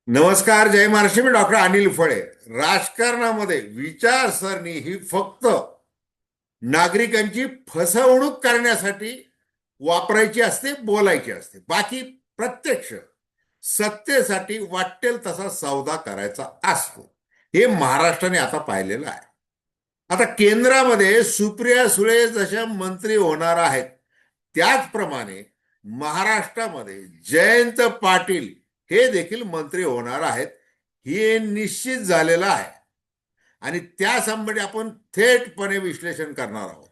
नमस्कार, जय महाराष्ट्र. मी डॉक्टर अनिल फळे. राजकारणामध्ये विचारसरणी ही फक्त नागरिकांची फसवणूक करण्यासाठी वापरायची असते, बोलायची असते. बाकी प्रत्यक्ष सत्तेसाठी वाटेल तसा सौदा करायचा असतो. हे महाराष्ट्राने आता पाहिलेलं आहे. आता केंद्रामध्ये सुप्रिया सुळे जशा मंत्री होणार आहेत, त्याचप्रमाणे महाराष्ट्रामध्ये जयंत पाटील हे देखील मंत्री होणार आहेत. हे निश्चित झालेलं आहे आणि त्या संबंधी आपण थेटपणे विश्लेषण करणार आहोत.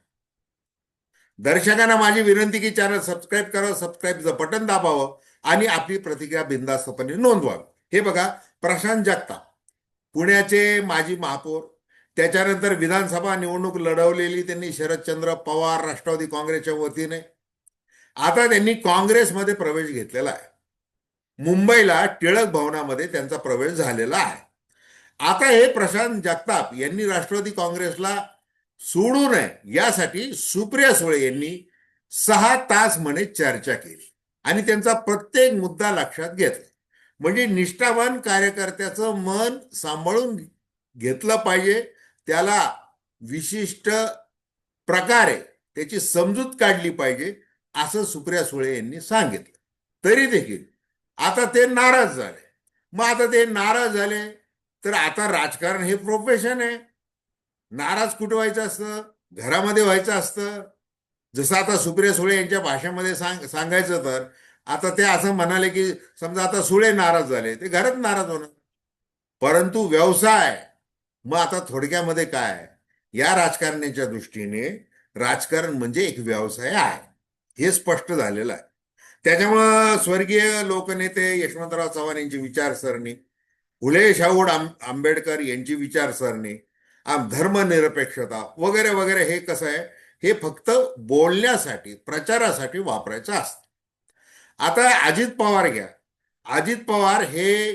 दर्शकांना माझी विनंती की चॅनल सबस्क्राईब करावं, सबस्क्राईबचं बटन दाबावं आणि आपली प्रतिक्रिया बिनधास्तपणे नोंदवावी. हे बघा, प्रशांत जगताप पुण्याचे माजी महापौर, त्याच्यानंतर विधानसभा निवडणूक लढवलेली त्यांनी शरदचंद्र पवार राष्ट्रवादी काँग्रेसच्या वतीने. आता त्यांनी काँग्रेसमध्ये प्रवेश घेतलेला आहे. मुंबईला टिळक भवनामध्ये त्यांचा प्रवेश झालेला आहे. आता हे प्रशांत जगताप यांनी राष्ट्रवादी काँग्रेसला सोडू नये यासाठी सुप्रिया सुळे यांनी 6 तास म्हणे चर्चा केली आणि त्यांचा प्रत्येक मुद्दा लक्षात घेतला. म्हणजे निष्ठावान कार्यकर्त्याचं मन सांभाळून घेतलं पाहिजे, त्याला विशिष्ट प्रकारे त्याची समजूत काढली पाहिजे, असं सुप्रिया सुळे यांनी सांगितलं. तरी देखील आता ते नाराज झाले. मग आता ते नाराज झाले तर आता राजकारण हे प्रोफेशन आहे. नाराज कुठं व्हायचं असतं? घरामध्ये व्हायचं असतं. जसं आता सुप्रिया सुळे यांच्या भाषेमध्ये सांगायचं तर आता ते असं म्हणाले की समजा आता सुळे नाराज झाले, ते घरात नाराज होणार. परंतु व्यवसाय, मग आता थोडक्यामध्ये काय, या राजकारण्याच्या दृष्टीने राजकारण म्हणजे एक व्यवसाय आहे, हे स्पष्ट झालेलं आहे. त्याच्यामुळं स्वर्गीय लोकनेते यशवंतराव चव्हाण यांची विचारसरणी, फुले शाहू आंबेडकर यांची विचारसरणी, धर्मनिरपेक्षता वगैरे वगैरे, हे कसं आहे, हे फक्त बोलण्यासाठी प्रचारासाठी वापरायचं असतं. आता अजित पवार घ्या. अजित पवार हे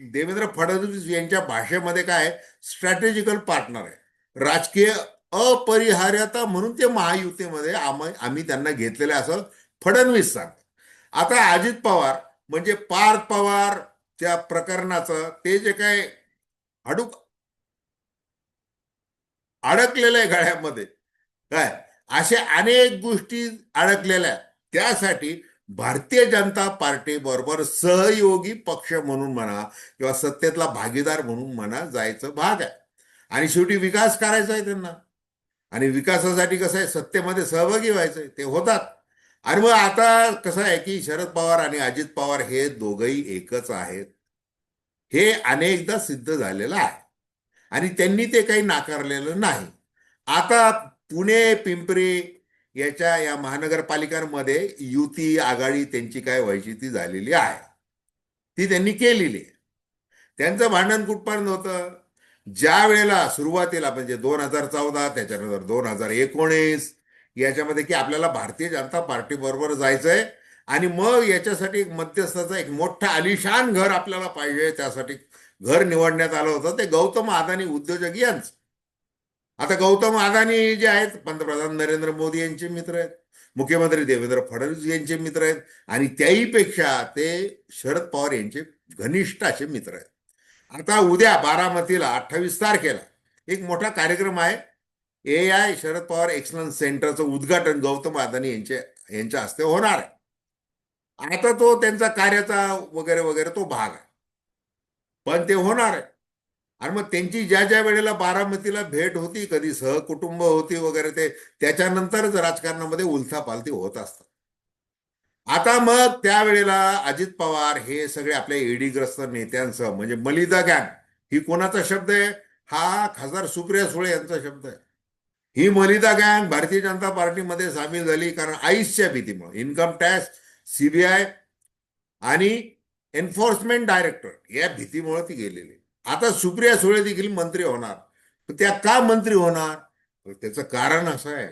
देवेंद्र फडणवीस यांच्या भाषेमध्ये काय, स्ट्रॅटेजिकल पार्टनर आहे, राजकीय अपरिहार्यता म्हणून ते महायुतीमध्ये आम्ही त्यांना घेतलेले असं फडणवीस सांगतात. आता अजित पवार म्हणजे पार्थ पवार त्या प्रकरणाचं ते जे काय अडकलेलं आहे गळ्यामध्ये, काय अशा अनेक गोष्टी अडकलेल्या, त्यासाठी भारतीय जनता पार्टी बरोबर सहयोगी पक्ष म्हणून म्हणा किंवा सत्तेतला भागीदार म्हणून म्हणा जायचं भाग आहे. आणि शेवटी विकास करायचा आहे त्यांना, आणि विकासासाठी कसं आहे, सत्तेमध्ये सहभागी व्हायचंय, ते होतात. आणि मग आता कसं आहे की शरद पवार आणि अजित पवार हे दोघंही एकच आहेत, हे अनेकदा सिद्ध झालेलं आहे आणि त्यांनी ते काही नाकारलेलं नाही. आता पुणे पिंपरी या महानगरपालिकांमध्ये युती आघाडी त्यांची काय व्हायची ती झालेली आहे, ती त्यांनी केलेली आहे. त्यांचं भांडण कुठपर्यंत होतं, ज्या वेळेला सुरुवातीला म्हणजे 2014, त्याच्यानंतर 2019, याच्यामध्ये की आपल्याला भारतीय जनता पार्टी बरोबर जायचंय आणि मग याच्यासाठी एक मध्यस्थाचं एक मोठं आलिशान घर आपल्याला पाहिजे, त्यासाठी घर निवडण्यात आलं होतं, ते गौतम अदानी उद्योजक यांचं. आता गौतम अदानी जे आहेत, पंतप्रधान नरेंद्र मोदी यांचे मित्र आहेत, मुख्यमंत्री देवेंद्र फडणवीस यांचे मित्र आहेत आणि त्याहीपेक्षा ते शरद पवार यांचे घनिष्ठ असे मित्र आहेत. आता उद्या बारामतीला 28 तारखेला एक मोठा कार्यक्रम आहे, AI शरद पवार एक्सलन्स सेंटरचं उद्घाटन गौतम अदानी यांच्या हस्ते होणार आहे. आता तो त्यांचा कार्याचा वगैरे वगैरे तो भाग आहे, पण ते होणार आहे. आणि मग त्यांची ज्या ज्या वेळेला बारामतीला भेट होती, कधी सहकुटुंब होती वगैरे, ते त्याच्यानंतरच राजकारणामध्ये उलथापालथी होत असतात. आता मग त्यावेळेला अजित पवार हे सगळे आपल्या ईडीग्रस्त नेत्यांसह, म्हणजे मलिदा गँग, ही कोणाचा शब्द आहे, हा खासदार सुप्रिया सुळे यांचा शब्द आहे. ही मलिदा गँग भारतीय जनता पार्टीमध्ये सामील झाली कारण आईसच्या भीतीमुळे, इन्कम टॅक्स, सीबीआय आणि एन्फोर्समेंट डायरेक्टर या भीतीमुळे ती गेलेली. आता सुप्रिया सुळे देखील मंत्री होणार. त्या का मंत्री होणार, त्याचं कारण असं आहे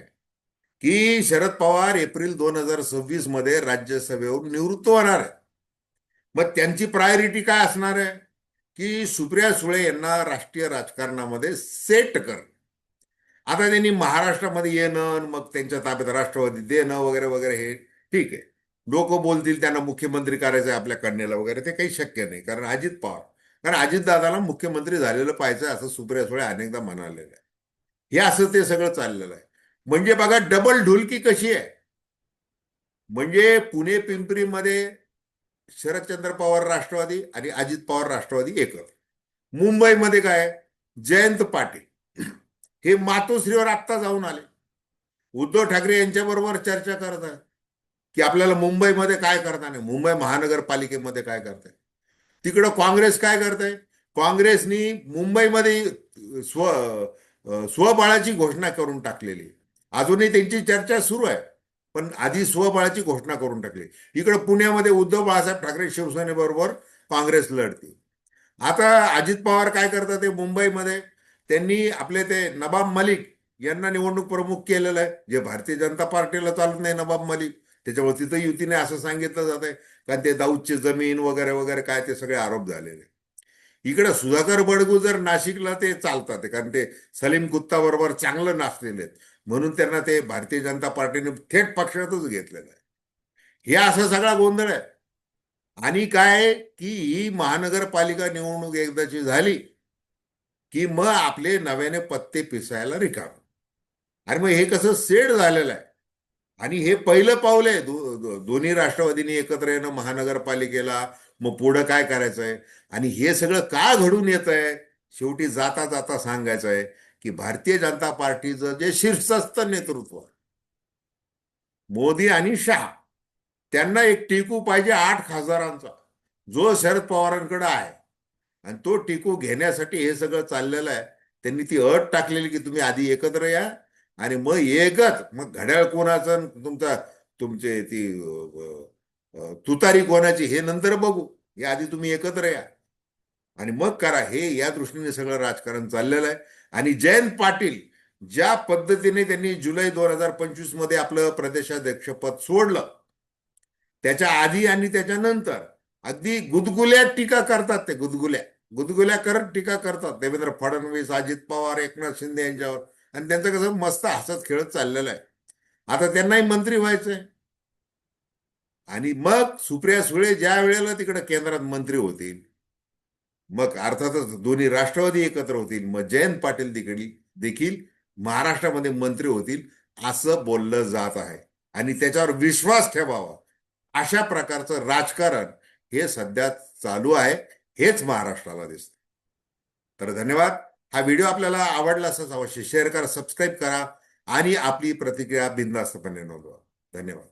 की शरद पवार एप्रिल 2026 मध्ये राज्यसभेवरून निवृत्त होणार आहे. मग त्यांची प्रायोरिटी काय असणार आहे की सुप्रिया सुळे यांना राष्ट्रीय राजकारणामध्ये सेट कर. आता त्यांनी महाराष्ट्रामध्ये येणं, मग त्यांच्या ताब्यात राष्ट्रवादी देणं वगैरे वगैरे, हे ठीक आहे. लोक बोलतील त्यांना मुख्यमंत्री करायचं आहे आपल्या कन्याला वगैरे, ते काही शक्य नाही. कारण अजित पवार, कारण अजितदादाला मुख्यमंत्री झालेलं पाहिजे असं सुप्रिया सुळे अनेकदा म्हणालेलं आहे. हे असं ते सगळं चाललेलं आहे. म्हणजे बघा डबल ढुलकी कशी आहे. म्हणजे पुणे पिंपरीमध्ये शरदचंद्र पवार राष्ट्रवादी आणि अजित पवार राष्ट्रवादी एकत्र. मुंबईमध्ये काय आहे? जयंत पाटील हे मातोश्रीवर आत्ता जाऊन आले. उद्धव ठाकरे यांच्याबरोबर चर्चा करत आहे की आपल्याला मुंबईमध्ये काय करता नाही, मुंबई महानगरपालिकेमध्ये काय करताय. तिकडं काँग्रेस काय करताय? काँग्रेसनी मुंबईमध्ये स्वबळाची घोषणा करून टाकलेली आहे. अजूनही त्यांची चर्चा सुरू आहे, पण आधी स्वबळाची घोषणा करून टाकली. इकडं पुण्यामध्ये उद्धव बाळासाहेब ठाकरे शिवसेनेबरोबर काँग्रेस लढते. आता अजित पवार काय करतात ते मुंबईमध्ये, त्यांनी आपले ते नबाब मलिक यांना निवडणूक प्रमुख केलेलं आहे, जे भारतीय जनता पार्टीला चालत नाही नबाब मलिक. त्याच्यामुळे तिथं युती नाही असं सांगितलं जात आहे. कारण ते दाऊदची जमीन वगैरे वगैरे काय ते सगळे आरोप झालेले. इकडे सुधाकर बडगुजर नाशिकला ते चालतात, कारण ते सलीम कुत्ता बरोबर चांगलं नाचलेले आहेत, म्हणून त्यांना ते भारतीय जनता पार्टीने थेट पक्षातच घेतलेलं आहे. हे असा सगळा गोंधळ आहे. आणि काय की ही महानगरपालिका निवडणूक एकदाची झाली की मग आपले नव्याने पत्ते पिसायला रिकाम. आणि मग हे कसं सेट झालेलं आहे. आणि हे पहिलं पाऊल आहे दोन्ही राष्ट्रवादींनी एकत्र येणं महानगरपालिकेला. मग पुढं काय करायचंय आणि हे सगळं का घडून येत आहे, शेवटी जाता जाता सांगायचं आहे की भारतीय जनता पार्टीचं जे शीर्षस्थ नेतृत्व मोदी आणि शहा, त्यांना एक टिकू पाहिजे 8 खासदारांचा, जो शरद पवारांकडे आहे. आणि तो टिकू घेण्यासाठी हे सगळं चाललेलं आहे. त्यांनी ती अट टाकलेली की तुम्ही आधी एकत्र या आणि मग एकच, मग घड्याळ कोणाचं तुमचा, तुमचे ती तुतारी कोणाची हे नंतर बघू, हे आधी तुम्ही एकत्र या आणि मग करा. हे या दृष्टीने सगळं राजकारण चाललेलं आहे. आणि जयंत पाटील ज्या पद्धतीने त्यांनी जुलै 2025 मध्ये आपलं प्रदेशाध्यक्षपद सोडलं, त्याच्या आधी आणि त्याच्यानंतर अगदी गुदगुल्यात टीका करतात. ते गुदगुल्या गुदगुल्या करत टीका करतात देवेंद्र फडणवीस, अजित पवार, एकनाथ शिंदे यांच्यावर. आणि त्यांचं कसं मस्त हसत खेळत चाललेलं आहे. आता त्यांनाही मंत्री व्हायचंय. आणि मग सुप्रिया सुळे ज्या वेळेला तिकडे केंद्रात मंत्री होतील, मग अर्थातच दोन्ही राष्ट्रवादी एकत्र होतील, मग जयंत पाटील देखील महाराष्ट्रामध्ये मंत्री होतील असं बोललं जात आहे. आणि त्याच्यावर विश्वास ठेवावा अशा प्रकारचं राजकारण हे सध्या चालू आहे. हेच महाराष्ट्राला दिसतं. तर धन्यवाद. हा व्हिडिओ आपल्याला आवडला असेल अवश्य शेअर करा, सबस्क्राईब करा आणि आपली प्रतिक्रिया बिनधास्तपणे नोंदवा. धन्यवाद.